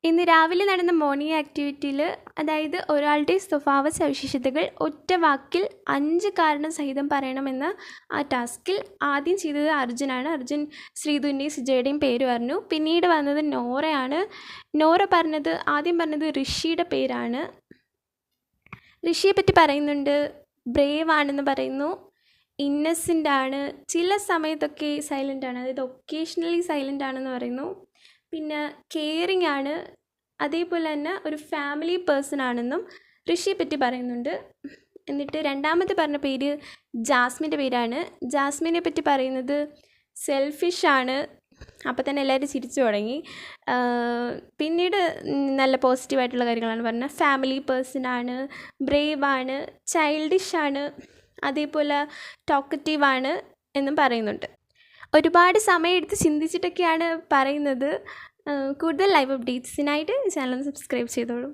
ഇന്ന് രാവിലെ നടന്ന മോർണിംഗ് ആക്ടിവിറ്റിയിൽ അതായത് ഒരാളുടെ സ്വഭാവ സവിശേഷതകൾ ഒറ്റ വാക്കിൽ 5 കാരണം സഹിതം പറയണമെന്ന ആ ടാസ്കിൽ ആദ്യം ചെയ്തത് അർജുനാണ്. അർജുൻ ശ്രീധുവിൻ്റെയും സിജയുടെയും പേര് പറഞ്ഞു. പിന്നീട് വന്നത് നോറയാണ്. നോറ ആദ്യം പറഞ്ഞത് ഋഷിയുടെ പേരാണ്. ഋഷിയെ പറ്റി പറയുന്നുണ്ട്, ബ്രേവ് ആണെന്ന് പറയുന്നു, ഇന്നസെൻ്റ് ആണ്, ചില സമയത്തൊക്കെ സൈലൻ്റ് ആണ്, അതായത് ഒക്കേഷണലി സൈലൻ്റ് ആണെന്ന് പറയുന്നു. പിന്നെ കെയറിങ് ആണ്, അതേപോലെ തന്നെ ഒരു ഫാമിലി പേഴ്സൺ ആണെന്നും ഋഷിയെ പറ്റി പറയുന്നുണ്ട്. എന്നിട്ട് രണ്ടാമത്തെ പറഞ്ഞ പേര് ജാസ്മിൻ്റെ പേരാണ്. ജാസ്മിനെ പറ്റി പറയുന്നത് സെൽഫിഷ് ആണ്. അപ്പോൾ തന്നെ എല്ലാവരും ചിരിച്ചു തുടങ്ങി. പിന്നീട് നല്ല പോസിറ്റീവായിട്ടുള്ള കാര്യങ്ങളാണ് പറഞ്ഞത്. ഫാമിലി പേഴ്സൺ ആണ്, ബ്രേവ് ആണ്, ചൈൽഡിഷ് ആണ്, അതേപോലെ ടോക്കറ്റീവ് ആണ് എന്നും പറയുന്നുണ്ട്. ഒരുപാട് സമയമെടുത്ത് ചിന്തിച്ചിട്ടൊക്കെയാണ് പറയുന്നത്. കൂടുതൽ ലൈവ് അപ്ഡേറ്റ്സിനായിട്ട് ചാനൽ സബ്സ്ക്രൈബ് ചെയ്തോളൂ.